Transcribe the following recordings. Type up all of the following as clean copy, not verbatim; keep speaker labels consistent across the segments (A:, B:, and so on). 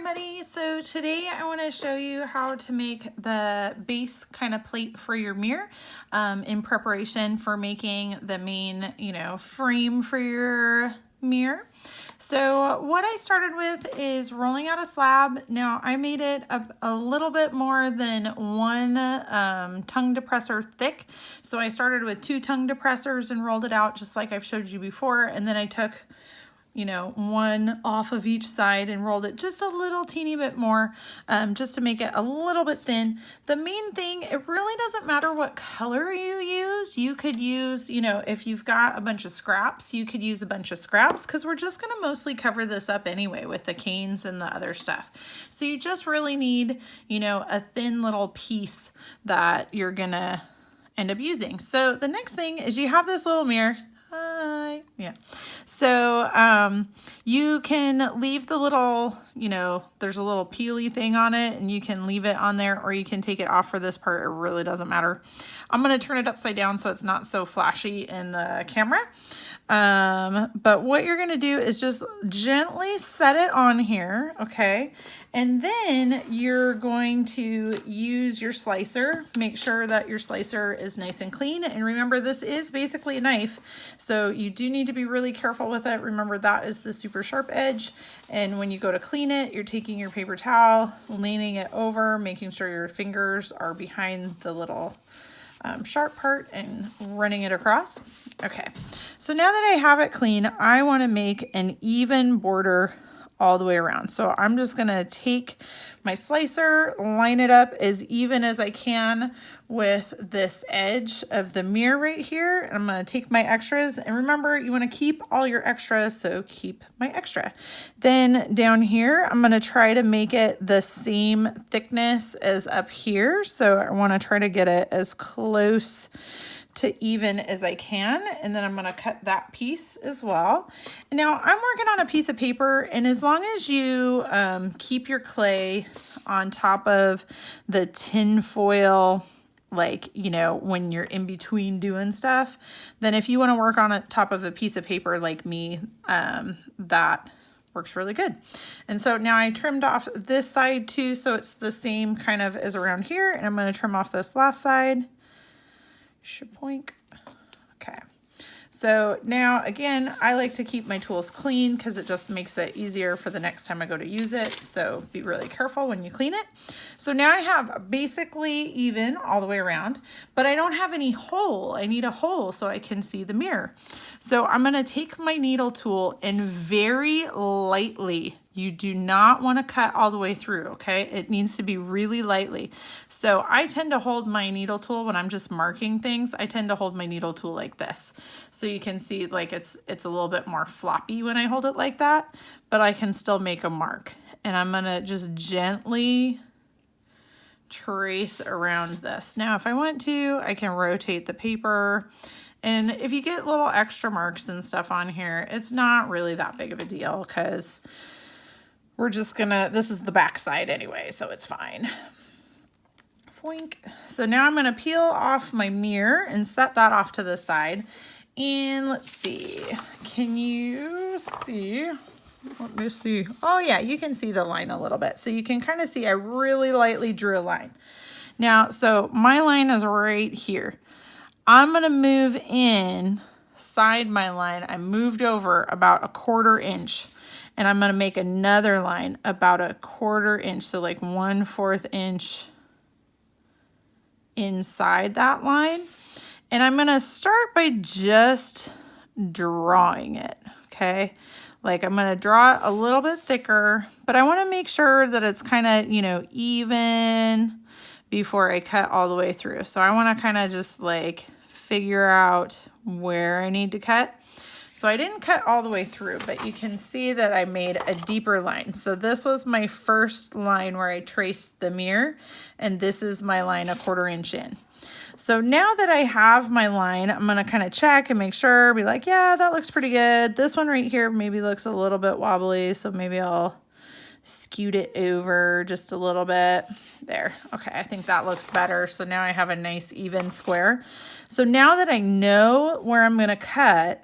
A: everybody. So today I want to show you how to make the base kind of plate for your mirror in preparation for making the main, frame for your mirror. So what I started with is rolling out a slab. Now I made it a little bit more than one tongue depressor thick. So I started with 2 tongue depressors and rolled it out just like I've showed you before. And then I took one off of each side and rolled it just a little teeny bit more, just to make it a little bit thin. The main thing, it really doesn't matter what color you use. You could use, if you've got a bunch of scraps, you could use a bunch of scraps because we're just going to mostly cover this up anyway with the canes and the other stuff. So you just really need, a thin little piece that you're going to end up using. So the next thing is you have this little mirror. Hi. Yeah. So you can leave the little, there's a little peely thing on it and you can leave it on there or you can take it off for this part. It really doesn't matter. I'm going to turn it upside down so it's not so flashy in the camera. But what you're going to do is just gently set it on here. Okay. And then you're going to use your slicer. Make sure that your slicer is nice and clean. And remember, this is basically a knife. So you do need to be really careful with it. Remember, that is the super sharp edge. And when you go to clean it, you're taking your paper towel, leaning it over, making sure your fingers are behind the little sharp part and running it across. Okay, so now that I have it clean, I want to make an even border all the way around. So I'm just going to take my slicer, line it up as even as I can with this edge of the mirror right here. I'm going to take my extras, and remember, you want to keep all your extras, so keep my extra. Then down here, I'm going to try to make it the same thickness as up here. So I want to try to get it as close to even as I can, and then I'm going to cut that piece as well. And now I'm working on a piece of paper, and as long as you keep your clay on top of the tin foil, like, when you're in between doing stuff, then if you want to work on a top of a piece of paper like me, that works really good. And so now I trimmed off this side too, so it's the same kind of as around here, and I'm going to trim off this last side. Shapoink. Okay. So now again, I like to keep my tools clean because it just makes it easier for the next time I go to use it. So be really careful when you clean it. So now I have basically even all the way around, but I don't have any hole. I need a hole so I can see the mirror. So I'm going to take my needle tool and very lightly, you do not want to cut all the way through, okay? It needs to be really lightly. So I tend to hold my needle tool when I'm just marking things. I tend to hold my needle tool like this. So you can see like it's a little bit more floppy when I hold it like that, but I can still make a mark. And I'm gonna just gently trace around this. Now, if I want to, I can rotate the paper. And if you get little extra marks and stuff on here, it's not really that big of a deal because we're just gonna, this is the back side anyway, so it's fine. Foink. So now I'm gonna peel off my mirror and set that off to the side. And let's see, can you see? Let me see. Oh yeah, you can see the line a little bit. So you can kind of see I really lightly drew a line. Now, so my line is right here. I'm gonna move inside my line. I moved over about 1/4 inch. And I'm going to make another line about 1/4 inch, so like 1/4 inch inside that line. And I'm going to start by just drawing it, okay? Like I'm going to draw it a little bit thicker, but I want to make sure that it's kind of, even before I cut all the way through. So I want to kind of just like figure out where I need to cut. So I didn't cut all the way through, but you can see that I made a deeper line. So this was my first line where I traced the mirror, and this is my line 1/4 inch in. So now that I have my line, I'm gonna kind of check and make sure, be like, yeah, that looks pretty good. This one right here maybe looks a little bit wobbly, so maybe I'll scoot it over just a little bit. There, okay, I think that looks better. So now I have a nice even square. So now that I know where I'm gonna cut,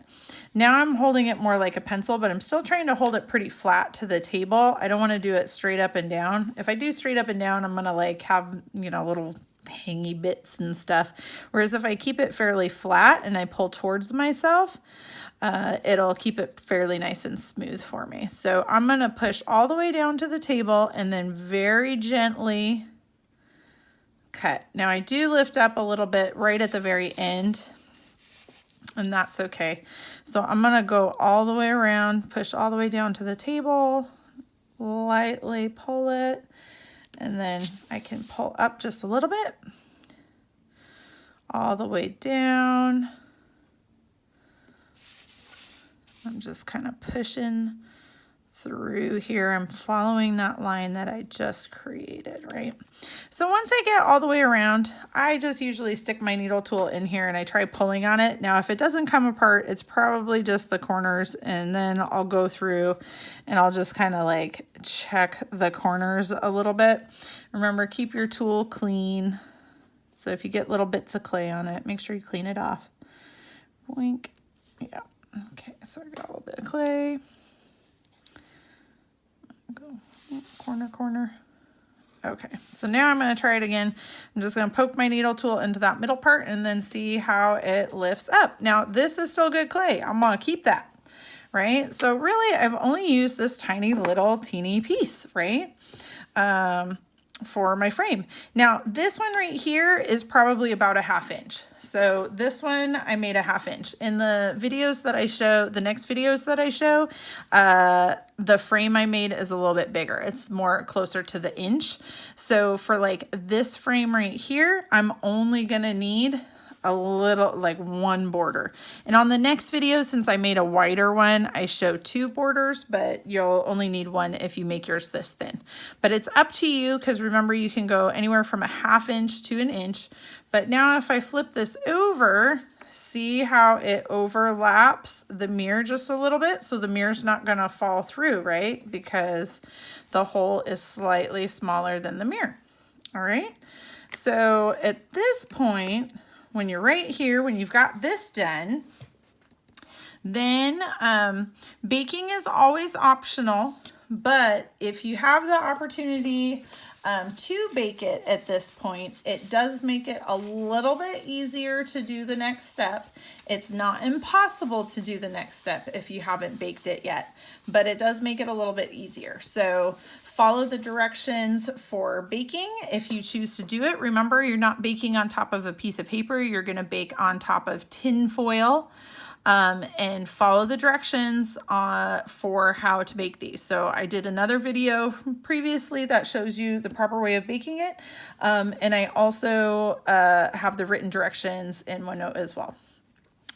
A: Now I'm holding it more like a pencil, but I'm still trying to hold it pretty flat to the table. I don't want to do it straight up and down. If I do straight up and down, I'm going to like have, you know, little hangy bits and stuff. Whereas if I keep it fairly flat and I pull towards myself, it'll keep it fairly nice and smooth for me. So I'm going to push all the way down to the table and then very gently cut. Now I do lift up a little bit right at the very end, and that's okay. So I'm going to go all the way around, push all the way down to the table, lightly pull it, and then I can pull up just a little bit, all the way down. I'm just kind of pushing through here. I'm following that line that I just created, right? So once I get all the way around, I just usually stick my needle tool in here and I try pulling on it. Now, if it doesn't come apart, it's probably just the corners, and then I'll go through and I'll just kind of like check the corners a little bit. Remember, keep your tool clean. So if you get little bits of clay on it, make sure you clean it off. Boink. Yeah. Okay, so I got a little bit of clay. Go corner, corner. Okay, so now I'm going to try it again. I'm just going to poke my needle tool into that middle part and then see how it lifts up. Now, this is still good clay. I'm going to keep that, right? So really, I've only used this tiny little teeny piece, right? For my frame. Now this one right here is probably about a 1/2 inch. So this one I made a 1/2 inch. In the videos that I show, the next videos that I show, the frame I made is a little bit bigger. It's more closer to the inch. So for like this frame right here, I'm only gonna need a little, like 1 border. And on the next video, since I made a wider one, I show 2 borders, but you'll only need 1 if you make yours this thin. But it's up to you, because remember, you can go anywhere from a 1/2 inch to an inch. But now if I flip this over, see how it overlaps the mirror just a little bit? So the mirror's not gonna fall through, right? Because the hole is slightly smaller than the mirror. All right. So at this point, when you're right here, when you've got this done, then baking is always optional, but if you have the opportunity to bake it at this point, it does make it a little bit easier to do the next step. It's not impossible to do the next step if you haven't baked it yet, but it does make it a little bit easier. So follow the directions for baking if you choose to do it. Remember, you're not baking on top of a piece of paper. You're going to bake on top of tin foil, and follow the directions for how to bake these. So I did another video previously that shows you the proper way of baking it. And I also have the written directions in OneNote as well.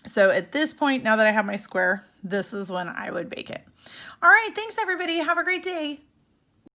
A: So at this point, now that I have my square, this is when I would bake it. All right, thanks everybody. Have a great day.